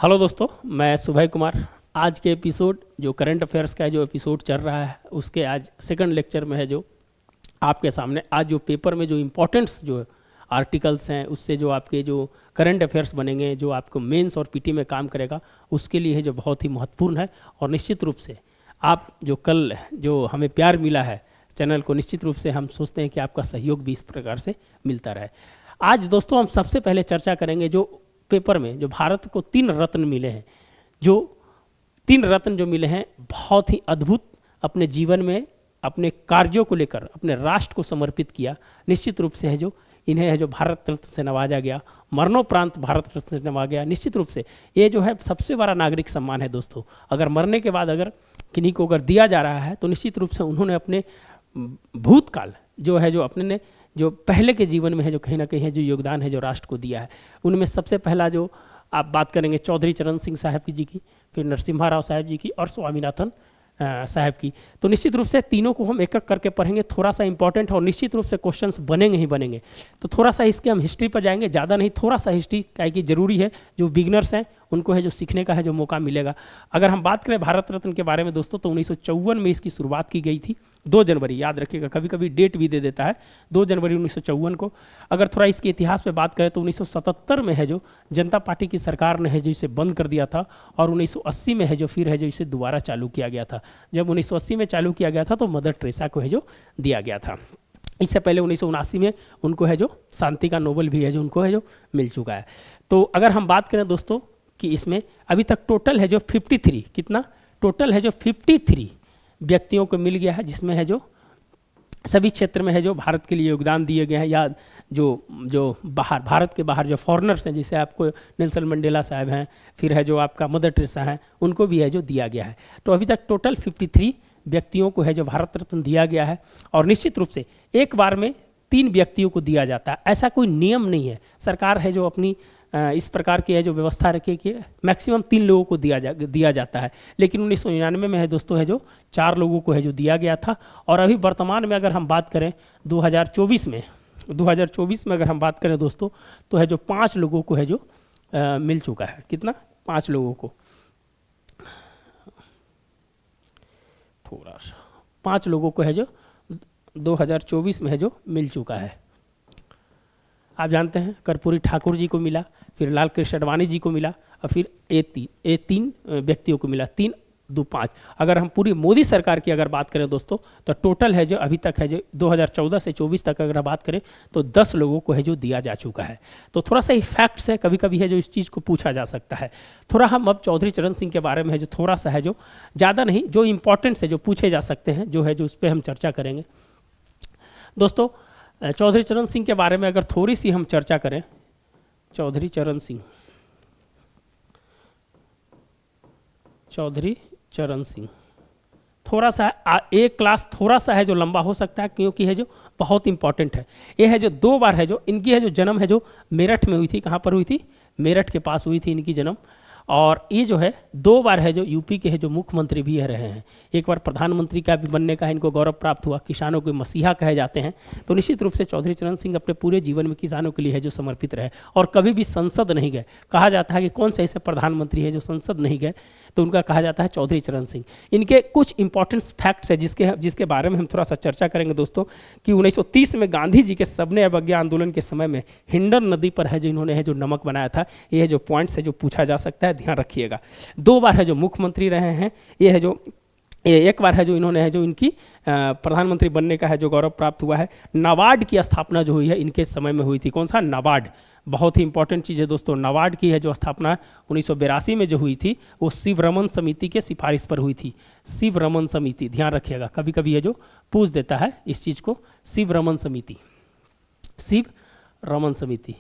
Hello दोस्तों, मैं सुभय कुमार। आज के एपिसोड जो करंट अफेयर्स का जो एपिसोड चल रहा है उसके आज सेकंड लेक्चर में है जो आपके सामने आज जो पेपर में जो इम्पोर्टेंट्स जो आर्टिकल्स हैं उससे जो आपके जो करंट अफेयर्स बनेंगे, जो आपको मेंस और पीटी में काम करेगा, उसके लिए है जो बहुत ही महत्वपूर्ण है। और निश्चित रूप से आप जो कल जो हमें प्यार मिला है चैनल को, निश्चित रूप से हम सोचते हैं कि आपका सहयोग भी इस प्रकार से मिलता रहे। आज दोस्तों हम सबसे पहले चर्चा करेंगे जो पेपर में जो भारत को 3 रत्न मिले हैं, जो 3 रत्न जो मिले हैं बहुत ही अद्भुत, अपने जीवन में अपने कार्यों को लेकर अपने राष्ट्र को समर्पित किया। निश्चित रूप से है जो इन्हें है जो भारत रत्न से नवाजा गया, मरणोपरांत भारत रत्न से नवाजा गया। निश्चित रूप से ये जो है सबसे बड़ा नागरिक सम्मान है दोस्तों। अगर मरने के बाद अगर किन्हीं को अगर दिया जा रहा है तो निश्चित रूप से उन्होंने अपने भूतकाल जो है जो अपने ने जो पहले के जीवन में है जो कहीं ना कहीं है जो योगदान है जो राष्ट्र को दिया है। उनमें सबसे पहला जो आप बात करेंगे चौधरी चरण सिंह साहब जी की, फिर नरसिम्हा राव साहब जी की और स्वामीनाथन साहब की। तो निश्चित रूप से तीनों को हम एक एक करके पढ़ेंगे, थोड़ा सा इंपॉर्टेंट है और निश्चित रूप से क्वेश्चंस बनेंगे ही बनेंगे। तो थोड़ा सा इसके हम हिस्ट्री पर जाएंगे, ज़्यादा नहीं, थोड़ा सा हिस्ट्री क्या कि जरूरी है। जो बिगनर्स हैं उनको है जो सीखने का है जो मौका मिलेगा। अगर हम बात करें भारत रत्न के बारे में दोस्तों तो 1954 में इसकी शुरुआत की गई थी, 2 जनवरी, याद रखिएगा, कभी कभी डेट भी दे देता है, 2 जनवरी 1954 को। अगर थोड़ा इसके इतिहास पे बात करें तो 1977 में है जो जनता पार्टी की सरकार ने है जो इसे बंद कर दिया था और 1980 में है जो फिर है जो इसे दोबारा चालू किया गया था। जब 1980 में चालू किया गया था तो मदर टेरेसा को है जो दिया गया था। इससे पहले 1979 में उनको है जो शांति का नोबेल भी है जो उनको है जो मिल चुका है। तो अगर हम बात करें दोस्तों कि इसमें अभी तक टोटल है जो 53, कितना टोटल है जो 53 व्यक्तियों को मिल गया है, जिसमें है जो सभी क्षेत्र में है जो भारत के लिए योगदान दिए गए हैं, या जो बाहर भारत के बाहर जो फॉरेनर्स हैं, जैसे आपको नेल्सन मंडेला साहब हैं, फिर है जो आपका मदर टेरेसा हैं, उनको भी है जो दिया गया है। तो अभी तक टोटल 53 व्यक्तियों को है जो भारत रत्न दिया गया है। और निश्चित रूप से एक बार में 3 व्यक्तियों को दिया जाता है, ऐसा कोई नियम नहीं है। सरकार है जो अपनी इस प्रकार की है जो व्यवस्था रखी कि मैक्सिमम 3 लोगों को दिया जाता है। लेकिन 1999 में है दोस्तों है जो 4 लोगों को है जो दिया गया था। और अभी वर्तमान में अगर हम बात करें 2024 में अगर हम बात करें दोस्तों तो है जो 5 लोगों को है जो मिल चुका है। कितना? 5 लोगों को, थोड़ा सा 5 लोगों को है जो 2024 में है जो मिल चुका है। आप जानते हैं कर्पूरी ठाकुर जी को मिला, फिर लाल कृष्ण अडवाणी जी को मिला, और फिर ये तीन व्यक्तियों को मिला, 3, 2, 5। अगर हम पूरी मोदी सरकार की अगर बात करें दोस्तों तो टोटल है जो अभी तक है जो 2014 से 24 तक अगर बात करें तो 10 लोगों को है जो दिया जा चुका है। तो थोड़ा सा ही फैक्ट्स है, कभी कभी है जो इस चीज़ को पूछा जा सकता है। थोड़ा हम अब चौधरी चरण सिंह के बारे में है जो थोड़ा सा है जो ज़्यादा नहीं, जो इंपॉर्टेंट्स है जो पूछे जा सकते हैं जो है जो उस पर हम चर्चा करेंगे दोस्तों। चौधरी चरण सिंह के बारे में अगर थोड़ी सी हम चर्चा करें, चौधरी चरण सिंह थोड़ा सा एक क्लास थोड़ा सा है जो लंबा हो सकता है, क्योंकि है जो बहुत इंपॉर्टेंट है। ये है जो 2 बार है जो इनकी है जो जन्म है जो मेरठ में हुई थी। कहाँ पर हुई थी? मेरठ के पास हुई थी इनकी जन्म। और ये जो है 2 बार है जो यूपी के है जो मुख्यमंत्री भी रहे हैं। एक बार प्रधानमंत्री का भी बनने का इनको गौरव प्राप्त हुआ, किसानों के मसीहा कहे जाते हैं। तो निश्चित रूप से चौधरी चरण सिंह अपने पूरे जीवन में किसानों के लिए है जो समर्पित रहे और कभी भी संसद नहीं गए। कहा जाता है कि कौन से ऐसे प्रधानमंत्री है जो संसद नहीं गए, तो उनका कहा जाता है चौधरी चरण सिंह। इनके कुछ इंपॉर्टेंट फैक्ट्स है जिसके बारे में हम थोड़ा सा चर्चा करेंगे दोस्तों। कि 1930 में गांधी जी के सबने अवज्ञा आंदोलन के समय में हिंडन नदी पर है जो इन्होंने है जो नमक बनाया था। ये है जो पॉइंट्स है जो पूछा जा सकता है, ध्यान रखिएगा। 2 बार है जो मुख्यमंत्री रहे हैं। ये है जो एक बार है जो इन्होंने है जो इनकी प्रधानमंत्री बनने का है जो गौरव प्राप्त हुआ है। नाबार्ड की स्थापना जो हुई है इनके समय में हुई थी। कौन सा? नाबार्ड। बहुत ही इंपॉर्टेंट चीज़ है दोस्तों। नाबार्ड की है जो स्थापना 1982 में जो हुई थी वो शिव रमन समिति के सिफारिश पर हुई थी। शिव रमन समिति, ध्यान रखिएगा, कभी कभी है जो पूछ देता है इस चीज़ को। शिव रमन समिति, शिव रमन समिति,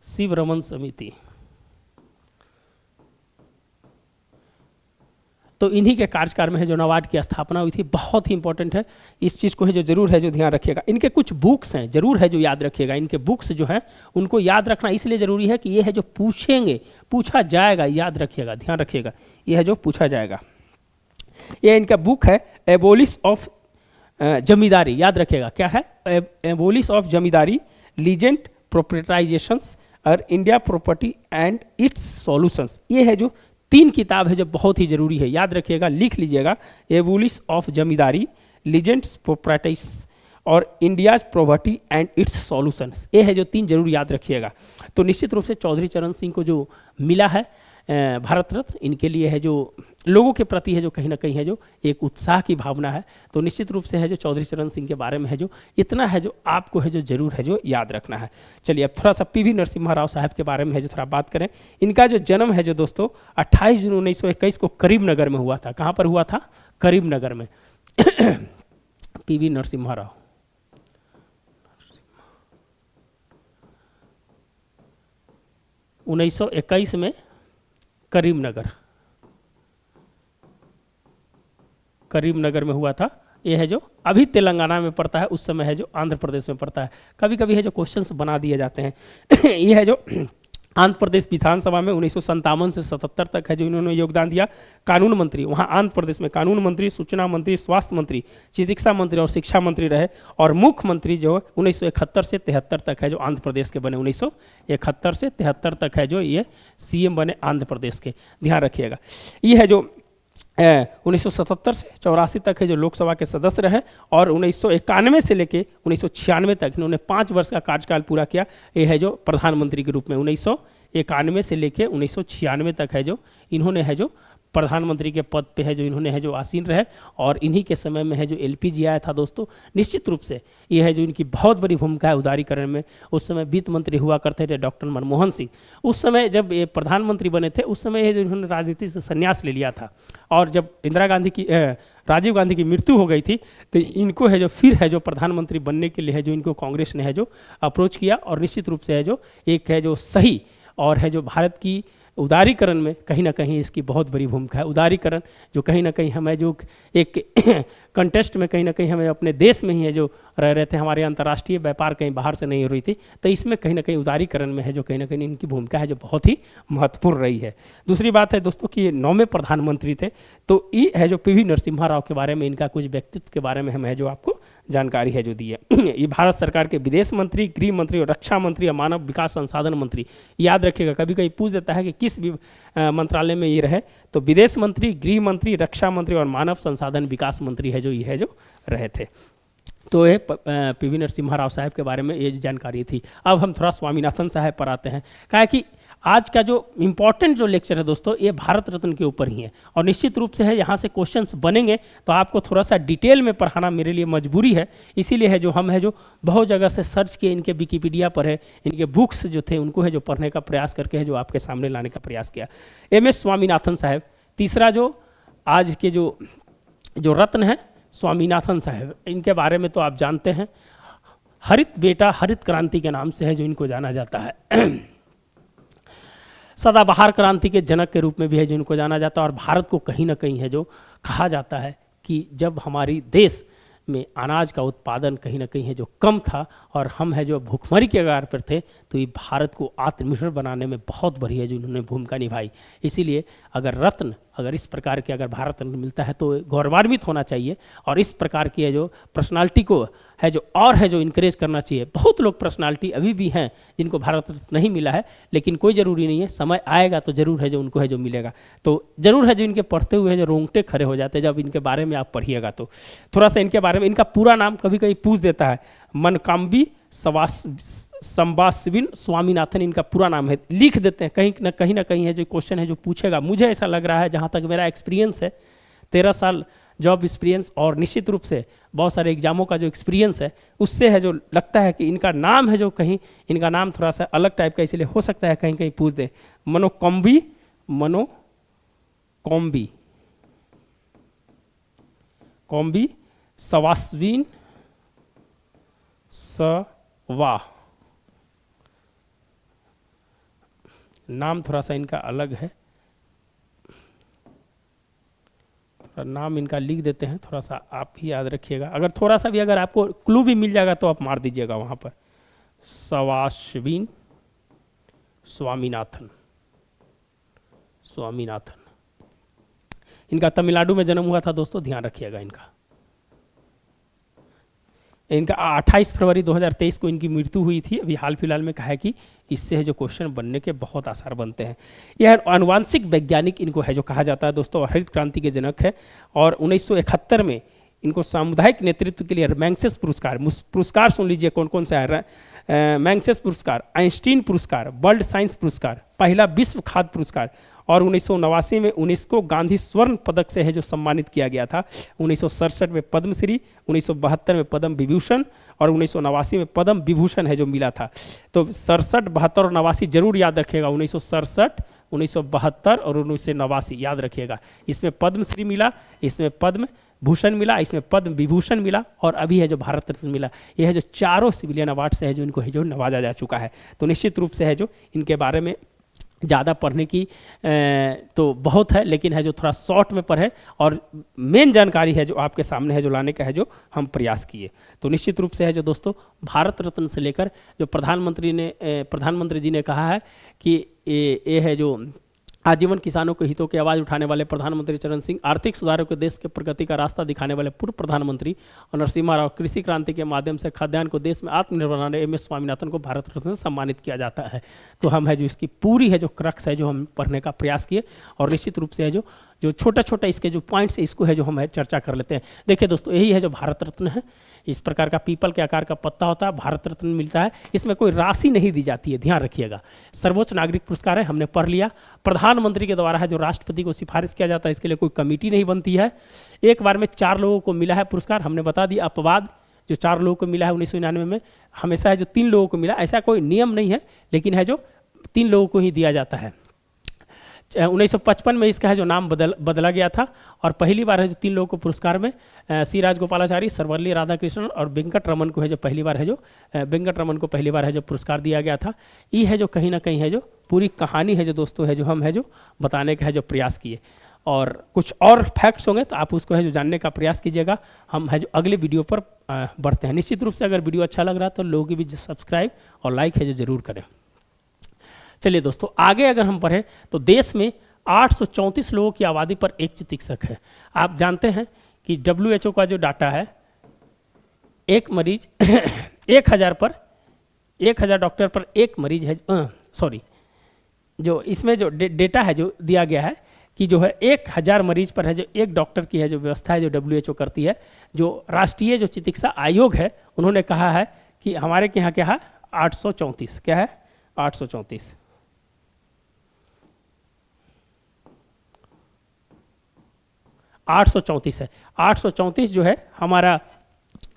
शिव रमन समिति। तो इन्हीं के कार्यकाल में है जो नाबार्ड की स्थापना हुई थी। बहुत ही इंपॉर्टेंट है, इस चीज़ को है जो जरूर है जो ध्यान रखिएगा। इनके कुछ बुक्स हैं, जरूर है जो याद रखिएगा। इनके बुक्स जो हैं उनको याद रखना इसलिए जरूरी है कि ये है जो पूछा जाएगा, याद रखिएगा, ध्यान रखिएगा, ये है जो पूछा जाएगा। ये इनका बुक है एबोलिश ऑफ जमींदारी, याद रखिएगा क्या है? एबोलिश ऑफ जमींदारी, लीजेंड प्रोप्रिएटाइजेशंस और India property and it's solutions. ये है जो 3 किताब है जो बहुत ही जरूरी है, याद रखिएगा, लिख लीजिएगा। एवोल्यूशन ऑफ जमींदारी, लीजेंड्स प्रोप्राइटाइज और India's property and it's solutions. ये है जो 3 जरूर याद रखिएगा। तो निश्चित रूप से चौधरी चरण सिंह को जो मिला है भारत रत्न, इनके लिए है जो लोगों के प्रति है जो कहीं ना कहीं है जो एक उत्साह की भावना है। तो निश्चित रूप से है जो चौधरी चरण सिंह के बारे में है जो इतना है जो आपको है जो जरूर है जो याद रखना है। चलिए अब थोड़ा सा पीवी नरसिम्हा राव साहब के बारे में है जो थोड़ा बात करें। इनका जो जन्म है जो दोस्तों 28 जून 1921 को करीमनगर में हुआ था। कहाँ पर हुआ था? करीमनगर में। पीवी नरसिम्हा राव 1921 में करीमनगर में हुआ था। ये है जो अभी तेलंगाना में पड़ता है, उस समय है जो आंध्र प्रदेश में पड़ता है। कभी कभी है जो क्वेश्चंस बना दिए जाते हैं। ये है जो आंध्र प्रदेश विधानसभा में 1957 से 77 तक है जो इन्होंने योगदान दिया। कानून मंत्री, वहाँ आंध्र प्रदेश में कानून मंत्री, सूचना मंत्री, स्वास्थ्य मंत्री, चिकित्सा मंत्री और शिक्षा मंत्री रहे। और मुख्यमंत्री जो 1971 से 73 तक है जो आंध्र प्रदेश के बने। 1971 से 73 तक है जो ये सीएम बने आंध्र प्रदेश के, ध्यान रखिएगा। ये है जो 1977 से 84 तक है जो लोकसभा के सदस्य रहे। और 1991 से लेके 1996 तक इन्होंने 5 वर्ष का कार्यकाल पूरा किया। ये है जो प्रधानमंत्री के रूप में 1991 से लेके 1996 तक है जो इन्होंने है जो प्रधानमंत्री के पद पे है जो इन्होंने है जो आसीन रहे। और इन्हीं के समय में है जो एलपीजी आया था दोस्तों। निश्चित रूप से ये है जो इनकी बहुत बड़ी भूमिका है उदारीकरण में। उस समय वित्त मंत्री हुआ करते थे डॉक्टर मनमोहन सिंह। उस समय जब ये प्रधानमंत्री बने थे उस समय ये जो इन्होंने राजनीति से संन्यास ले लिया था। और जब राजीव गांधी की मृत्यु हो गई थी तो इनको है जो फिर है जो प्रधानमंत्री बनने के लिए है जो इनको कांग्रेस ने है जो अप्रोच किया। और निश्चित रूप से है जो एक है जो सही और है जो भारत की उदारीकरण में कहीं ना कहीं इसकी बहुत बड़ी भूमिका है। उदारीकरण जो कहीं ना कहीं हमें जो एक कंटेस्ट में कहीं ना कहीं हमें अपने देश में ही है जो रह रहे थे, हमारे अंतर्राष्ट्रीय व्यापार कहीं बाहर से नहीं हो रही थी, तो इसमें कहीं ना कहीं उदारीकरण में है जो कहीं ना कहीं इनकी भूमिका है जो बहुत ही महत्वपूर्ण रही है। दूसरी बात है दोस्तों कि ये 9वें प्रधानमंत्री थे। तो ये है जो पीवी नरसिम्हा राव के बारे में, इनका कुछ व्यक्तित्व के बारे में हमें है जो आपको जानकारी है जो दी है। ये भारत सरकार के विदेश मंत्री, गृह मंत्री और रक्षा मंत्री और मानव विकास संसाधन मंत्री। याद रखिएगा, कभी कभी पूछ देता है कि किस मंत्रालय में ये रहे, तो विदेश मंत्री, गृह मंत्री, रक्षा मंत्री और मानव संसाधन विकास मंत्री है जो ये है जो रहे थे। तो ये पीवी नरसिम्हा राव साहब के बारे में ये जानकारी थी। अब हम थोड़ा स्वामीनाथन साहब पर आते हैं। कहा कि आज का जो इम्पोर्टेंट जो लेक्चर है दोस्तों ये भारत रत्न के ऊपर ही है। और निश्चित रूप से है यहाँ से क्वेश्चंस बनेंगे तो आपको थोड़ा सा डिटेल में पढ़ाना मेरे लिए मजबूरी है। इसीलिए है जो हम है जो बहुत जगह से सर्च किए, इनके विकिपीडिया पर है, इनके बुक्स जो थे उनको है जो पढ़ने का प्रयास करके है जो आपके सामने लाने का प्रयास किया। MS स्वामीनाथन साहब। तीसरा जो आज के जो रत्न है स्वामीनाथन साहब, इनके बारे में तो आप जानते हैं, हरित बेटा हरित क्रांति के नाम से है जो इनको जाना जाता है। सदाबहार क्रांति के जनक के रूप में भी है जो इनको जाना जाता है। और भारत को कहीं ना कहीं है जो कहा जाता है कि जब हमारी देश में अनाज का उत्पादन कहीं ना कहीं है जो कम था और हम है जो भूखमरी के आधार पर थे, तो ये भारत को आत्मनिर्भर बनाने में बहुत बड़ी है जो इन्होंने भूमिका निभाई। इसीलिए अगर इस प्रकार के अगर भारत रत्न मिलता है तो गौरवान्वित होना चाहिए। और इस प्रकार की है जो पर्सनालिटी को है जो और है जो इनकरेज करना चाहिए। बहुत लोग पर्सनालिटी अभी भी हैं जिनको भारत रत्न नहीं मिला है, लेकिन कोई ज़रूरी नहीं है, समय आएगा तो ज़रूर है जो उनको है जो मिलेगा। तो ज़रूर है जो इनके पढ़ते हुए है जो रोंगटे खड़े हो जाते हैं जब इनके बारे में आप पढ़िएगा। तो थोड़ा सा इनके बारे में, इनका पूरा नाम कभी कभी पूछ देता है, मनकाम्बी संबासविन स्वामीनाथन इनका पूरा नाम है। लिख देते हैं कहीं ना कहीं है जो क्वेश्चन है जो पूछेगा। मुझे ऐसा लग रहा है, जहाँ तक मेरा एक्सपीरियंस है, 13 साल जॉब एक्सपीरियंस और निश्चित रूप से बहुत सारे एग्जामों का जो एक्सपीरियंस है, उससे है जो लगता है कि इनका नाम है जो कहीं इनका नाम थोड़ा सा अलग टाइप का, इसलिए हो सकता है कहीं कहीं पूछ दें। कॉम्बी सवास्विन सवा, नाम थोड़ा सा इनका अलग है, नाम इनका लिख देते हैं, थोड़ा सा आप ही याद रखिएगा। अगर थोड़ा सा भी अगर आपको क्लू भी मिल जाएगा तो आप मार दीजिएगा वहाँ पर। सवास्विन स्वामीनाथन। इनका तमिलनाडु में जन्म हुआ था दोस्तों, ध्यान रखिएगा इनका। इनका 28 फरवरी 2023 को इनकी मृत्यु हुई थी। अभी हाल फिलहाल में कहा है कि इससे है जो क्वेश्चन बनने के बहुत आसार बनते हैं। यह आनुवांशिक वैज्ञानिक इनको है जो कहा जाता है दोस्तों, और हरित क्रांति के जनक है। और 1971 में इनको सामुदायिक नेतृत्व के लिए मैग्सेस पुरस्कार सुन लीजिए कौन कौन से है। मैग्सेस पुरस्कार, आइंस्टीन पुरस्कार, वर्ल्ड साइंस पुरस्कार, पहला विश्व खाद्य पुरस्कार, और 1989 में यूनेस्को गांधी स्वर्ण पदक से है जो सम्मानित किया गया था। 1967 में पद्मश्री, 1972 में पद्म विभूषण, और 1989 में पद्म विभूषण है जो मिला था। तो 67, 72 और 89 जरूर याद रखिएगा। 1967, 1972 और 1989 याद रखिएगा। इसमें पद्मश्री मिला, इसमें पद्म भूषण मिला, इसमें पद्म विभूषण मिला, और अभी है जो भारत रत्न मिला। यह है जो चारों सिविलियन अवार्ड से है जो इनको है जो नवाजा जा चुका है। तो निश्चित रूप से है जो इनके बारे में ज़्यादा पढ़ने की तो बहुत है, लेकिन है जो थोड़ा शॉर्ट में पढ़े और मेन जानकारी है जो आपके सामने है जो लाने का है जो हम प्रयास किए। तो निश्चित रूप से है जो दोस्तों भारत रत्न से लेकर जो प्रधानमंत्री जी ने कहा है कि ये है जो आजीवन किसानों के हितों की आवाज़ उठाने वाले प्रधानमंत्री चरण सिंह, आर्थिक सुधारों के देश के प्रगति का रास्ता दिखाने वाले पूर्व प्रधानमंत्री और नरसिम्हा राव, कृषि क्रांति के माध्यम से खाद्यान्न को देश में आत्मनिर्भर बनाने एम एस स्वामीनाथन को भारत रत्न से सम्मानित किया जाता है। तो हम है जो इसकी पूरी है जो क्रक्स है जो हम पढ़ने का प्रयास किए, और निश्चित रूप से है जो छोटा छोटा इसके जो पॉइंट्स है इसको है जो हम है चर्चा कर लेते हैं। देखिए दोस्तों, यही है जो भारत रत्न है। इस प्रकार का पीपल के आकार का पत्ता होता है, भारत रत्न मिलता है। इसमें कोई राशि नहीं दी जाती है, ध्यान रखिएगा। सर्वोच्च नागरिक पुरस्कार है, हमने पढ़ लिया। प्रधानमंत्री के द्वारा है जो राष्ट्रपति को सिफारिश किया जाता है, इसके लिए कोई कमेटी नहीं बनती है। एक बार में 4 लोगों को मिला है पुरस्कार, हमने बता दिया। अपवाद जो 4 लोगों को मिला है 1999 में, हमेशा है जो 3 लोगों को मिला। ऐसा कोई नियम नहीं है, लेकिन है जो 3 लोगों को ही दिया जाता है। 1955 में इसका है जो नाम बदला गया था, और पहली बार है जो 3 लोगों को पुरस्कार में सी राजगोपालाचारी, सर्वपल्ली राधाकृष्णन और वेंकट रमन को है जो पहली बार है जो वेंकट रमन को पहली बार है जो पुरस्कार दिया गया था। ये है जो कहीं ना कहीं है जो पूरी कहानी है जो दोस्तों है जो हम है जो बताने का है जो प्रयास किए। और कुछ और फैक्ट्स होंगे तो आप उसको है जो जानने का प्रयास कीजिएगा। हम है जो अगले वीडियो पर बढ़ते हैं। निश्चित रूप से अगर वीडियो अच्छा लग रहा है तो लोगों की भी सब्सक्राइब और लाइक है जो जरूर करें। चलिए दोस्तों, आगे अगर हम पढ़ें तो देश में 834 लोगों की आबादी पर एक चिकित्सक है। आप जानते हैं कि WHO का जो डाटा है, एक मरीज 1000 डॉक्टर पर एक मरीज है। जो इसमें जो डेटा है जो दिया गया है कि जो है 1000 मरीज पर है जो एक डॉक्टर की है जो व्यवस्था है जो WHO करती है। जो राष्ट्रीय जो चिकित्सा आयोग है उन्होंने कहा है कि हमारे के यहाँ क्या है 834, क्या है 834 है। 834 जो है हमारा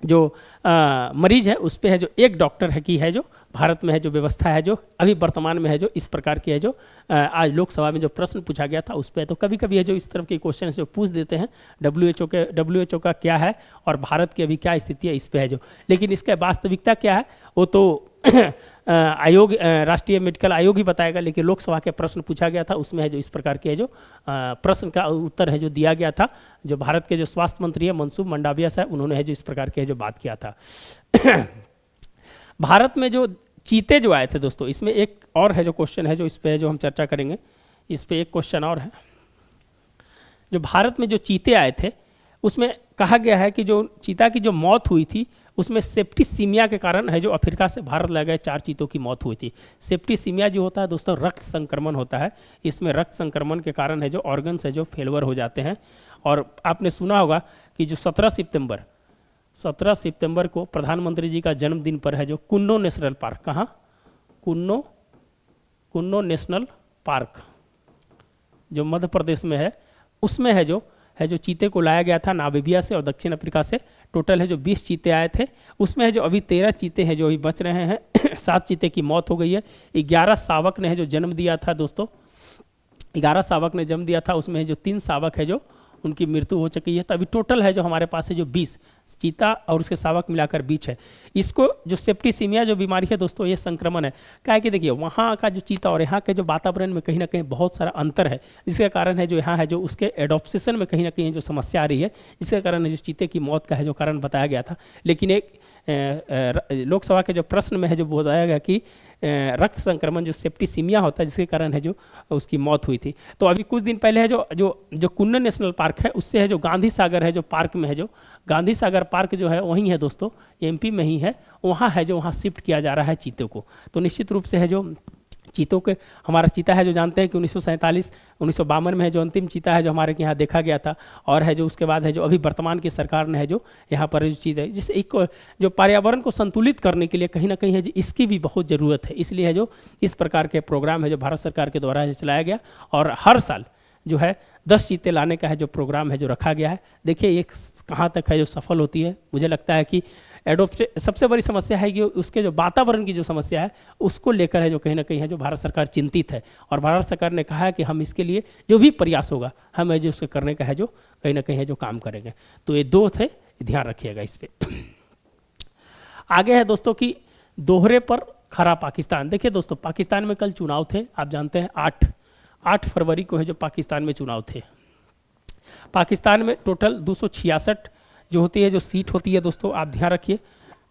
जो मरीज है उस पे है जो एक डॉक्टर है की है जो भारत में है जो व्यवस्था है जो अभी वर्तमान में है जो इस प्रकार की है जो आज लोकसभा में जो प्रश्न पूछा गया था उस पे। तो कभी कभी है जो इस तरफ के क्वेश्चन जो पूछ देते हैं WHO का क्या है और भारत की अभी क्या स्थिति है इस पे है जो, लेकिन इसका वास्तविकता क्या है वो तो आयोग राष्ट्रीय मेडिकल आयोग ही बताएगा। लेकिन लोकसभा के प्रश्न पूछा गया था उसमें है जो इस प्रकार के है जो प्रश्न का उत्तर है जो दिया गया था। जो भारत के जो स्वास्थ्य मंत्री है मनसुख मंडाविया साहब, उन्होंने है जो इस प्रकार के है जो बात किया था। भारत में जो चीते जो आए थे दोस्तों, इसमें एक और है जो क्वेश्चन है जो इस पे जो हम चर्चा करेंगे। इस पे एक क्वेश्चन और है, जो भारत में जो चीते आए थे उसमें कहा गया है कि जो चीता की जो मौत हुई थी उसमें सेप्टिसीमिया के कारण है जो अफ्रीका से भारत लाए गए 4 चीतों की मौत हुई थी। सेप्टिसीमिया जो होता है दोस्तों रक्त संक्रमण होता है। इसमें रक्त संक्रमण के कारण है जो ऑर्गन्स है जो फेलवर हो जाते हैं। और आपने सुना होगा कि जो 17 सितंबर को प्रधानमंत्री जी का जन्मदिन पर है जो कुन्नो नेशनल पार्क, कहाँ कुन्नो नेशनल पार्क जो मध्य प्रदेश में है, उसमें है जो चीते को लाया गया था नामीबिया से और दक्षिण अफ्रीका से। टोटल है जो 20 चीते आए थे, उसमें है जो अभी 13 चीते हैं जो अभी बच रहे हैं। 7 चीते की मौत हो गई है। 11 शावक ने है जो जन्म दिया था दोस्तों, 11 शावक ने जन्म दिया था, उसमें जो 3 शावक है जो उनकी मृत्यु हो चुकी है। तो अभी टोटल है जो हमारे पास है जो 20 चीता और उसके शावक मिलाकर 20 है। इसको जो सेप्टिसीमिया जो बीमारी है दोस्तों ये संक्रमण है। क्या है कि देखिए वहाँ का जो चीता और यहाँ के जो वातावरण में कहीं ना कहीं बहुत सारा अंतर है, जिसके कारण है जो यहाँ है जो उसके एडॉप्शन में कहीं ना कहीं जो समस्या आ रही है, इसके कारण जो चीते की मौत का है जो कारण बताया गया था। लेकिन एक लोकसभा के जो प्रश्न में है जो बताया गया कि रक्त संक्रमण जो सेप्टिसीमिया होता है जिसके कारण है जो उसकी मौत हुई थी। तो अभी कुछ दिन पहले है जो जो जो कुन्नन नेशनल पार्क है उससे है जो गांधी सागर है जो पार्क में है जो गांधी सागर पार्क जो है वहीं है दोस्तों, एमपी में ही है, वहाँ है जो वहाँ शिफ्ट किया जा रहा है चीतों को। तो निश्चित रूप से है जो चीतों के हमारा चीता है जो जानते हैं कि 1952 में है जो अंतिम चीता है जो हमारे यहाँ देखा गया था, और है जो उसके बाद है जो अभी वर्तमान की सरकार ने है जो यहाँ पर जो चीज़ है जिस एक जो पर्यावरण को संतुलित करने के लिए कहीं ना कहीं है जो इसकी भी बहुत ज़रूरत है, इसलिए है जो इस प्रकार के प्रोग्राम है जो भारत सरकार के द्वारा चलाया गया, और हर साल जो है 10 चीते लाने का है जो प्रोग्राम है जो रखा गया है। देखिए ये कहाँ तक है जो सफल होती है। मुझे लगता है कि सबसे बड़ी समस्या है कि उसके जो वातावरण की जो समस्या है उसको लेकर है जो कहीं ना कहीं है जो भारत सरकार चिंतित है, और भारत सरकार ने कहा है कि हम इसके लिए जो भी प्रयास होगा हम है जो उसके करने का है जो कहीं ना कहीं है जो काम करेंगे। तो ये दो थे, ध्यान रखिएगा इस पर। आगे है दोस्तों कि दोहरे पर खरा पाकिस्तान। देखिए दोस्तों पाकिस्तान में कल चुनाव थे, आप जानते हैं 8 फरवरी को है जो पाकिस्तान में चुनाव थे। पाकिस्तान में टोटल 266 जो होती है जो सीट होती है दोस्तों, आप ध्यान रखिए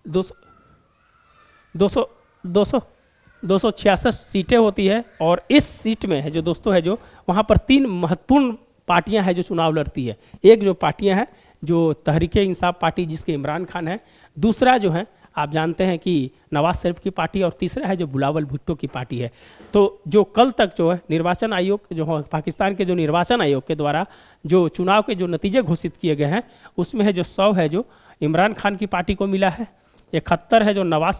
266 सीटें होती है, और इस सीट में है जो दोस्तों है जो वहाँ पर 3 महत्वपूर्ण पार्टियां हैं जो चुनाव लड़ती है। एक जो पार्टियां हैं जो तहरीक-ए-इंसाफ पार्टी जिसके इमरान खान है, दूसरा जो है आप जानते हैं कि नवाज शरीफ की पार्टी, और तीसरा है जो बिलावल भुट्टो की पार्टी है। तो जो कल तक जो है निर्वाचन आयोग जो पाकिस्तान के जो निर्वाचन आयोग के द्वारा जो चुनाव के जो नतीजे घोषित किए गए हैं उसमें है जो 100 है जो इमरान खान की पार्टी को मिला है, 71 है जो नवाज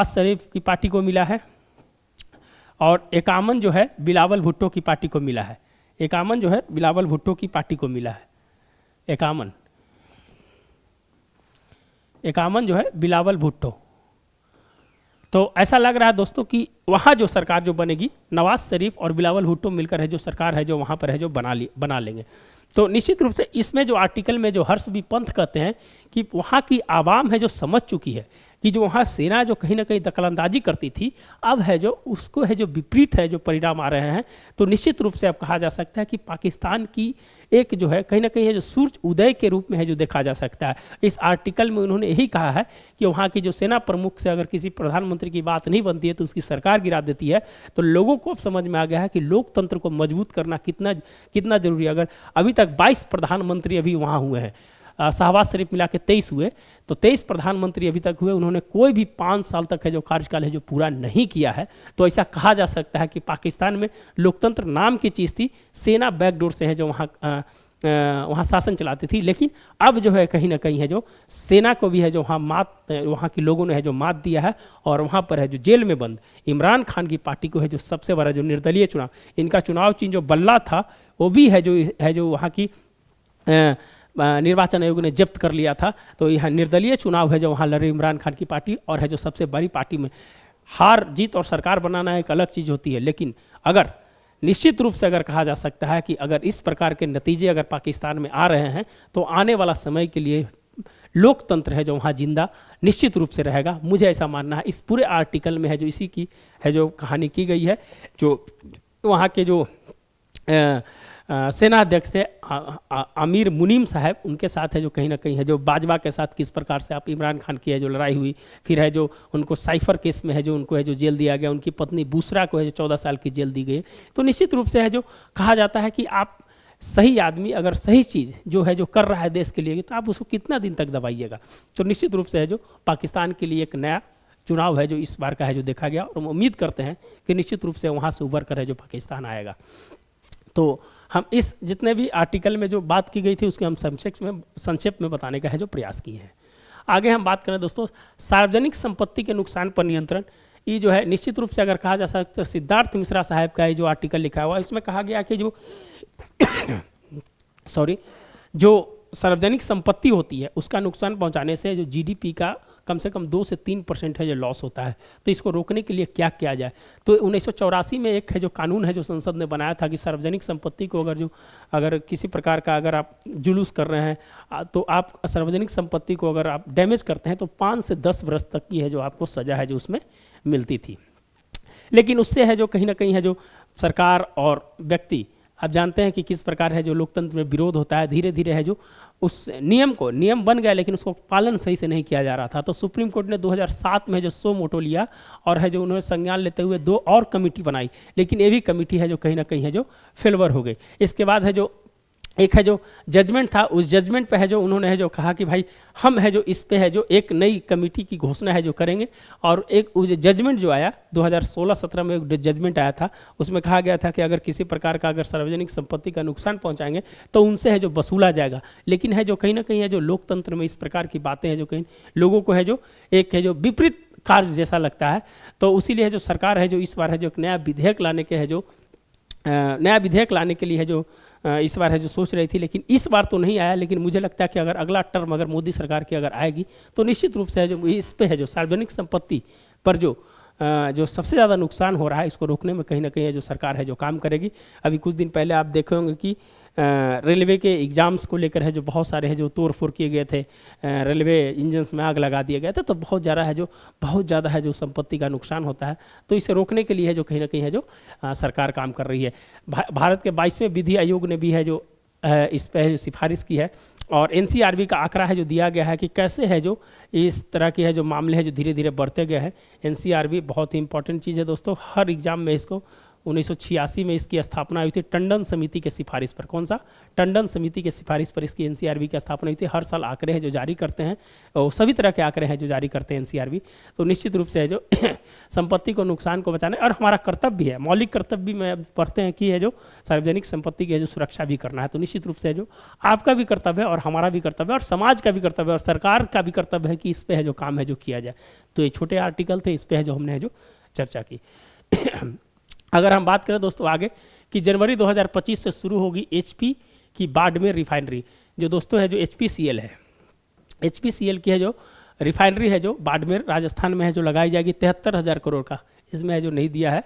शरीफ की पार्टी को मिला है, और 51 जो है बिलावल भुट्टो की पार्टी को मिला है। 51 जो है बिलावल भुट्टो की पार्टी को मिला है, 51 जो है बिलावल भुट्टो। तो ऐसा लग रहा है दोस्तों कि वहाँ जो सरकार जो बनेगी नवाज शरीफ और बिलावल भुट्टो मिलकर है जो सरकार है जो वहाँ पर है जो बना लेंगे। तो निश्चित रूप से इसमें जो आर्टिकल में जो हर्ष बी पंथ कहते हैं कि वहाँ की आवाम है जो समझ चुकी है कि जो वहाँ सेना जो कहीं ना कहीं दखलंदाजी करती थी, अब है जो उसको है जो विपरीत है जो परिणाम आ रहे हैं। तो निश्चित रूप से अब कहा जा सकता है कि पाकिस्तान की एक जो है कहीं ना कहीं है जो सूर्य उदय के रूप में है जो देखा जा सकता है। इस आर्टिकल में उन्होंने यही कहा है कि वहाँ की जो सेना प्रमुख से अगर किसी प्रधानमंत्री की बात नहीं बनती है तो उसकी सरकार गिरा देती है। तो लोगों को अब समझ में आ गया है कि लोकतंत्र को मजबूत करना कितना जरूरी है। अगर अभी तक 22 प्रधानमंत्री अभी वहाँ हुए हैं, शहबाज शरीफ मिला के 23 हुए, तो 23 प्रधानमंत्री अभी तक हुए, उन्होंने कोई भी 5 साल तक है जो कार्यकाल है जो पूरा नहीं किया है। तो ऐसा कहा जा सकता है कि पाकिस्तान में लोकतंत्र नाम की चीज़ थी, सेना बैकडोर से है जो वहाँ शासन चलाती थी, लेकिन अब जो है कहीं ना कहीं है जो सेना को भी है जो वहाँ के लोगों ने है जो मात दिया है, और वहाँ पर है जो जेल में बंद इमरान खान की पार्टी को है जो सबसे बड़ा जो निर्दलीय चुनाव, इनका चुनाव चिन्ह जो बल्ला था वो भी है जो वहाँ की निर्वाचन आयोग ने जब्त कर लिया था। तो यह निर्दलीय चुनाव है जो वहाँ लड़े इमरान खान की पार्टी, और है जो सबसे बड़ी पार्टी में हार जीत और सरकार बनाना एक अलग चीज़ होती है। लेकिन अगर निश्चित रूप से अगर कहा जा सकता है कि अगर इस प्रकार के नतीजे अगर पाकिस्तान में आ रहे हैं तो आने वाला समय के लिए लोकतंत्र है जो वहाँ जिंदा निश्चित रूप से रहेगा। मुझे ऐसा मानना है। इस पूरे आर्टिकल में है जो इसी की है जो कहानी की गई है। जो वहाँ के जो सेना अध्यक्ष थे आमिर मुनीम साहब, उनके साथ है जो कहीं ना कहीं है जो बाजवा के साथ किस प्रकार से आप इमरान खान की है जो लड़ाई हुई, फिर है जो उनको साइफर केस में है जो उनको है जो जेल दिया गया, उनकी पत्नी बुशरा को है जो 14 साल की जेल दी गई। तो निश्चित रूप से है जो कहा जाता है कि आप सही आदमी अगर सही चीज़ जो है जो कर रहा है देश के लिए तो आप उसको कितना दिन तक दबाइएगा। तो निश्चित रूप से है जो पाकिस्तान के लिए एक नया चुनाव है जो इस बार का है जो देखा गया, और हम उम्मीद करते हैं कि निश्चित रूप से वहाँ से उभर कर है जो पाकिस्तान आएगा। तो हम इस जितने भी आर्टिकल में जो बात की गई थी उसके हम संक्षेप में बताने का है जो प्रयास किए हैं। आगे हम बात करें दोस्तों सार्वजनिक संपत्ति के नुकसान पर नियंत्रण। ये जो है निश्चित रूप से अगर कहा जा सकता है सिद्धार्थ मिश्रा साहब का ये जो आर्टिकल लिखा हुआ है इसमें कहा गया कि जो जो सार्वजनिक संपत्ति होती है उसका नुकसान पहुंचाने से जो जीडीपी का कम से कम 2 से 3% है जो लॉस होता है। तो इसको रोकने के लिए क्या किया जाए। तो 1984 में एक है जो कानून है जो संसद ने बनाया था कि सार्वजनिक संपत्ति को अगर किसी प्रकार का अगर आप जुलूस कर रहे हैं तो आप सार्वजनिक संपत्ति को अगर आप डैमेज करते हैं तो 5 से 10 वर्ष तक की है जो आपको सजा है जो उसमें मिलती थी। लेकिन उससे है जो कहीं ना कहीं है जो सरकार और व्यक्ति आप जानते हैं कि किस प्रकार है जो लोकतंत्र में विरोध होता है। धीरे धीरे है जो उस नियम बन गया लेकिन उसको पालन सही से नहीं किया जा रहा था। तो सुप्रीम कोर्ट ने 2007 में जो सो मोटो लिया और है जो उन्होंने संज्ञान लेते हुए 2 और कमेटी बनाई, लेकिन ये भी कमेटी है जो कहीं ना कहीं है जो फेलवर हो गई। इसके बाद है जो एक है जो जजमेंट था, उस जजमेंट पे है जो उन्होंने है जो कहा कि भाई हम है जो इस पे है जो एक नई कमेटी की घोषणा है जो करेंगे। और एक जजमेंट जो आया 2016-17 में एक जजमेंट आया था, उसमें कहा गया था कि अगर किसी प्रकार का अगर सार्वजनिक संपत्ति का नुकसान पहुंचाएंगे तो उनसे है जो वसूला जाएगा। लेकिन है जो कहीं ना कहीं है जो लोकतंत्र में इस प्रकार की बातें हैं जो कहीं लोगों को है जो एक है जो विपरीत कार्य जैसा लगता है। तो इसीलिए जो सरकार है जो इस बार है जो एक नया विधेयक लाने के लिए है जो इस बार है जो सोच रही थी, लेकिन इस बार तो नहीं आया। लेकिन मुझे लगता है कि अगर अगला टर्म अगर मोदी सरकार की अगर आएगी तो निश्चित रूप से है जो इस पे है जो सार्वजनिक संपत्ति पर जो सबसे ज़्यादा नुकसान हो रहा है इसको रोकने में कहीं ना कहीं है जो सरकार है जो काम करेगी। अभी कुछ दिन पहले आप देखे होंगे कि रेलवे के एग्ज़ाम्स को लेकर है जो बहुत सारे है जो तोड़ फोड़ किए गए थे, रेलवे इंजन्स में आग लगा दिया गया था। तो बहुत ज़्यादा है जो संपत्ति का नुकसान होता है। तो इसे रोकने के लिए है जो कहीं ना कहीं है जो सरकार काम कर रही है। भारत के 22वें विधि आयोग ने भी है जो इस पर सिफारिश की है और एनसीआरबी का आंकड़ा है जो दिया गया है कि कैसे है जो इस तरह के है जो मामले हैं जो धीरे धीरे बढ़ते गए हैं। एनसीआरबी बहुत ही इंपॉर्टेंट चीज़ है दोस्तों, हर एग्जाम में इसको 1986 में इसकी स्थापना हुई थी टंडन समिति के सिफारिश पर। कौन सा? टंडन समिति के सिफारिश पर इसकी एनसीआरबी की स्थापना हुई थी। हर साल आंकड़े हैं जो जारी करते हैं और सभी तरह के आंकड़े हैं जो जारी करते हैं एनसीआरबी। तो निश्चित रूप से है जो संपत्ति को नुकसान को बचाने और हमारा कर्तव्य भी है, मौलिक कर्तव्य भी में पढ़ते हैं कि है जो सार्वजनिक संपत्ति की है जो सुरक्षा भी करना है। तो निश्चित रूप से है जो आपका भी कर्तव्य है और हमारा भी कर्तव्य है और समाज का भी कर्तव्य है और सरकार का भी कर्तव्य है कि इस पर है जो काम है जो किया जाए। तो ये छोटे आर्टिकल थे, इस पर है जो हमने है जो चर्चा की। अगर हम बात करें दोस्तों आगे कि जनवरी 2025 से शुरू होगी एचपी की बाड़मेर रिफाइनरी, जो दोस्तों है जो एचपीसीएल है। एचपीसीएल की है जो रिफाइनरी है जो बाड़मेर राजस्थान में है जो लगाई जाएगी 73,000 करोड़ का। इसमें है जो नहीं दिया है,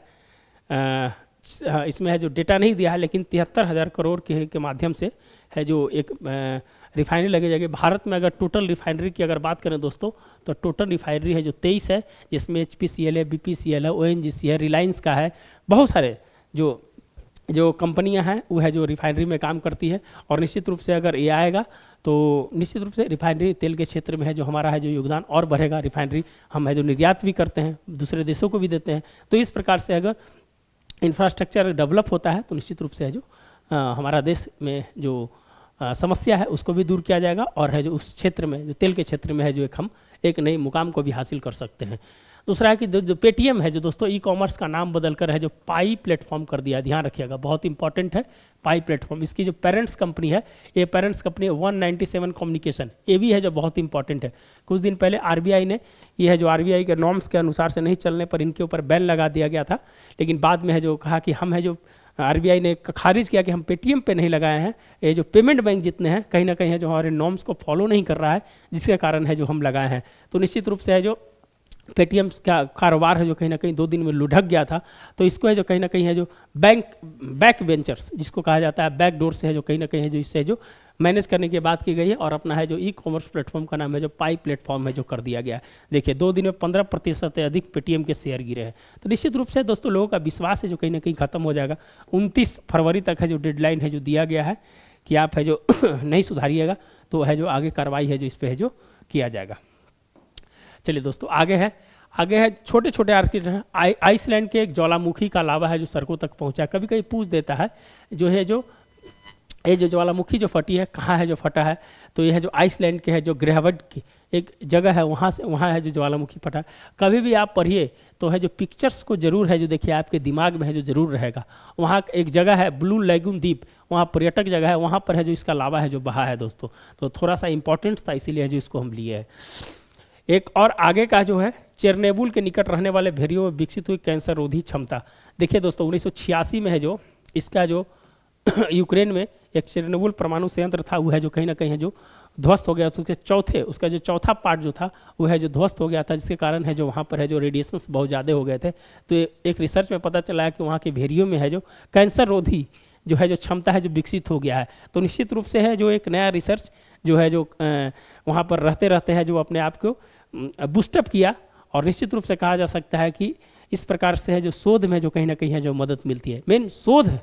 इसमें है जो डेटा नहीं दिया है, लेकिन 73,000 करोड़ के माध्यम से है जो एक रिफाइनरी लगी जाएगी। भारत में अगर टोटल रिफाइनरी की अगर बात करें दोस्तों तो टोटल रिफाइनरी है जो 23 है, जिसमें एचपीसीएल है, बीपीसीएल है, ओएनजीसी है, रिलायंस का है, बहुत सारे जो कंपनियां हैं वो है जो रिफाइनरी में काम करती है। और निश्चित रूप से अगर ये आएगा तो निश्चित रूप से रिफाइनरी तेल के क्षेत्र में है जो हमारा है जो योगदान और बढ़ेगा। रिफाइनरी हम है जो निर्यात भी करते हैं, दूसरे देशों को भी देते हैं। तो इस प्रकार से अगर इंफ्रास्ट्रक्चर डेवलप होता है तो निश्चित रूप से है जो हमारा देश में जो समस्या है उसको भी दूर किया जाएगा और है जो उस क्षेत्र में जो तेल के क्षेत्र में है जो हम एक नई मुकाम को भी हासिल कर सकते हैं। दूसरा है कि जो पेटीएम है जो दोस्तों ई कॉमर्स का नाम बदलकर है जो पाई प्लेटफॉर्म कर दिया। ध्यान रखिएगा, बहुत इंपॉर्टेंट है पाई प्लेटफॉर्म। इसकी जो पेरेंट्स कंपनी है, ये पेरेंट्स कंपनी 197 कम्युनिकेशन, ये भी है जो बहुत इंपॉर्टेंट है। कुछ दिन पहले आरबीआई ने, ये है जो आरबीआई के नॉर्म्स के अनुसार से नहीं चलने पर इनके ऊपर बैन लगा दिया गया था, लेकिन बाद में है जो कहा कि हम है जो आरबीआई ने खारिज किया कि हम पेटीएम पे नहीं लगाए हैं। ये जो पेमेंट बैंक जितने हैं कहीं ना कहीं है जो हमारे नॉर्म्स को फॉलो नहीं कर रहा है, जिसके कारण है जो हम लगाए हैं। तो निश्चित रूप से है जो पेटीएम का कारोबार है जो कहीं ना कहीं 2 दिन में लुढ़क गया था। तो इसको है जो कहीं ना कहीं है जो बैक वेंचर्स जिसको कहा जाता है, बैक डोर से है जो कहीं ना कहीं है जो इससे जो मैनेज करने की बात की गई है और अपना है जो ई कॉमर्स प्लेटफॉर्म का नाम है जो पाई प्लेटफॉर्म है जो कर दिया गया है। देखिए 2 दिन में 15% से अधिक पेटीएम के शेयर गिरे हैं। तो निश्चित रूप से दोस्तों लोगों का विश्वास है जो कहीं ना कहीं खत्म हो जाएगा। 29 फरवरी तक है जो डेडलाइन है जो दिया गया है कि आप है जो नहीं सुधारिएगा तो है जो आगे कार्रवाई है जो इस पर है जो किया जाएगा। चलिए दोस्तों आगे है छोटे छोटे आर्किटेक्चर। आइसलैंड के एक ज्वालामुखी का लावा है जो सड़कों तक पहुंचा। कभी कभी पूछ देता है जो है जो ये जो ज्वालामुखी जो फटी है कहाँ है जो फटा है, तो ये है जो आइसलैंड के है जो ग्रेहवड की एक जगह है, वहाँ है जो ज्वालामुखी फटा। कभी भी आप पढ़िए तो है जो पिक्चर्स को जरूर है जो देखिए आपके दिमाग में है जो जरूर रहेगा। वहाँ एक जगह है ब्लू लैगून द्वीप, वहाँ पर्यटक जगह है, वहाँ पर है जो इसका लावा है जो बहा है दोस्तों। तो थोड़ा सा इंपॉर्टेंट था इसीलिए है जो इसको हम लिए है। एक और आगे का जो है चेरनोबिल के निकट रहने वाले भेड़ियों में विकसित हुई कैंसर रोधी क्षमता। देखिए दोस्तों 1986 में है जो इसका जो यूक्रेन में एक चेरनोबिल परमाणु संयंत्र था वो है जो कहीं ना कहीं है जो ध्वस्त हो गया। उसका जो चौथा पार्ट जो था वो है जो ध्वस्त हो गया था, जिसके कारण है जो वहाँ पर है जो रेडिएशंस बहुत ज़्यादा हो गए थे। तो एक रिसर्च में पता चला है कि वहाँ के भेड़ियों में है जो कैंसर रोधी जो है जो क्षमता है जो विकसित हो गया है। तो निश्चित रूप से है जो एक नया रिसर्च जो है जो वहाँ पर रहते हैं जो अपने आप को बूस्टअप किया और निश्चित रूप से कहा जा सकता है कि इस प्रकार से है जो शोध में जो कहीं ना कहीं है जो मदद मिलती है। मेन शोध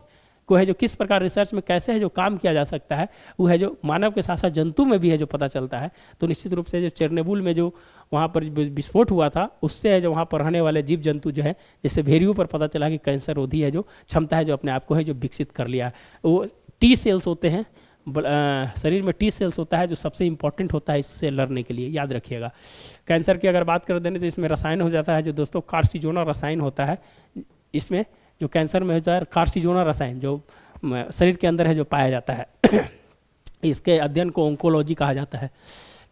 को है जो किस प्रकार रिसर्च में कैसे है जो काम किया जा सकता है, वो है जो मानव के साथ साथ जंतु में भी है जो पता चलता है। तो निश्चित रूप से जो चेरनोबिल में जो वहाँ पर विस्फोट हुआ था, उससे है जो वहाँ पर रहने वाले जीव जंतु जो है, जैसे भेड़ियों पर पता चला कि कैंसर रोधी है जो क्षमता है जो अपने आप को है जो विकसित कर लिया है। वो टी सेल्स होते हैं, शरीर में टी सेल्स होता है जो सबसे इंपॉर्टेंट होता है इससे लड़ने के लिए, याद रखिएगा। कैंसर की अगर बात कर दें तो इसमें रसायन हो जाता है जो दोस्तों कार्सिनोजोना रसायन होता है। इसमें जो कैंसर में होता है कार्सिनोजोना रसायन जो शरीर के अंदर है जो पाया जाता है इसके अध्ययन को ओंकोलॉजी कहा जाता है।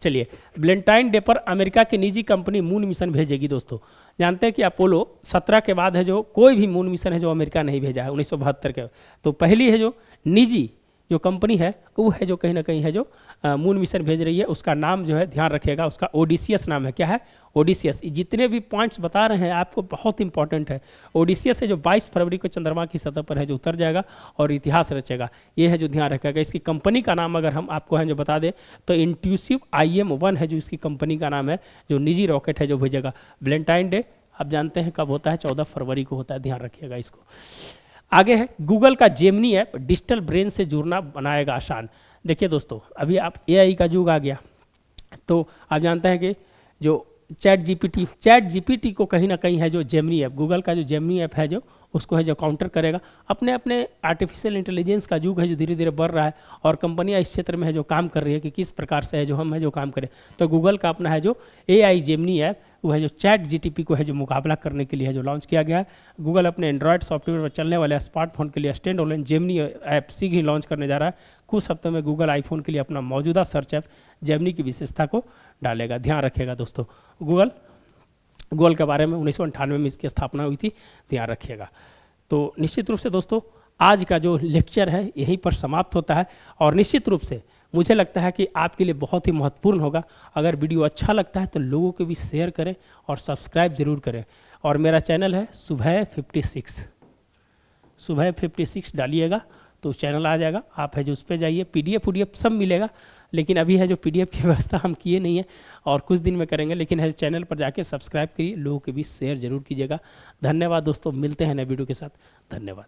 चलिए, वैलेंटाइन डे पर अमेरिका की निजी कंपनी मून मिशन भेजेगी। दोस्तों जानते हैं कि अपोलो 17 के बाद है जो कोई भी मून मिशन है जो अमेरिका नहीं भेजा है 1972 के। तो पहली है जो निजी जो कंपनी है वो है जो कहीं ना कहीं है जो मून मिशन भेज रही है। उसका नाम जो है ध्यान रखिएगा, उसका ओडिसियस नाम है। क्या है? ओडिसियस। जितने भी पॉइंट्स बता रहे हैं आपको बहुत इंपॉर्टेंट है। ओडिसियस है जो 22 फरवरी को चंद्रमा की सतह पर है जो उतर जाएगा और इतिहास रचेगा। ये है जो ध्यान रखिएगा। इसकी कंपनी का नाम अगर हम आपको है जो बता दें तो इंट्यूसिव IM-1 है जो इसकी कंपनी का नाम है, जो निजी रॉकेट है जो भेजेगा। वैलेंटाइन डे आप जानते हैं कब होता है? 14 फरवरी को होता है, ध्यान रखिएगा इसको। आगे है गूगल का जेमिनी ऐप डिजिटल ब्रेन से जुड़ना बनाएगा आसान। देखिए दोस्तों, अभी आप AI का युग आ गया, तो आप जानते हैं कि जो चैट जीपीटी को कहीं ना कहीं है जो जेमिनी ऐप, गूगल का जो जेमिनी ऐप है जो उसको है जो काउंटर करेगा। अपने अपने आर्टिफिशियल इंटेलिजेंस का युग है जो धीरे धीरे बढ़ रहा है और कंपनियां इस क्षेत्र में है जो काम कर रही है कि किस प्रकार से है जो हम है जो काम करें। तो गूगल का अपना है जो AI जेमिनी ऐप वो है जो चैट GTP को है जो मुकाबला करने के लिए है जो लॉन्च किया गया है। गूगल अपने एंड्रॉयड सॉफ्टवेयर पर चलने वाले स्मार्टफोन के लिए स्टैंड ऑनलाइन जेमिनी ऐप शीघ्र ही लॉन्च करने जा रहा है। कुछ हफ्तों में गूगल आईफोन के लिए अपना मौजूदा सर्च ऐप जेमिनी की विशेषता को डालेगा। ध्यान रखिएगा दोस्तों, गूगल के बारे में 1998 में इसकी स्थापना हुई थी, ध्यान रखिएगा। तो निश्चित रूप से दोस्तों आज का जो लेक्चर है यहीं पर समाप्त होता है और निश्चित रूप से मुझे लगता है कि आपके लिए बहुत ही महत्वपूर्ण होगा। अगर वीडियो अच्छा लगता है तो लोगों को भी शेयर करें और सब्सक्राइब जरूर करें। और मेरा चैनल है सुबह 56 डालिएगा तो चैनल आ जाएगा। आप है जो उस पर जाइए, PDF सब मिलेगा, लेकिन अभी है जो PDF की व्यवस्था हम किए नहीं है और कुछ दिन में करेंगे। लेकिन है चैनल पर जाके सब्सक्राइब करिए, लोगों के भी शेयर जरूर कीजिएगा। धन्यवाद दोस्तों, मिलते हैं नए वीडियो के साथ। धन्यवाद।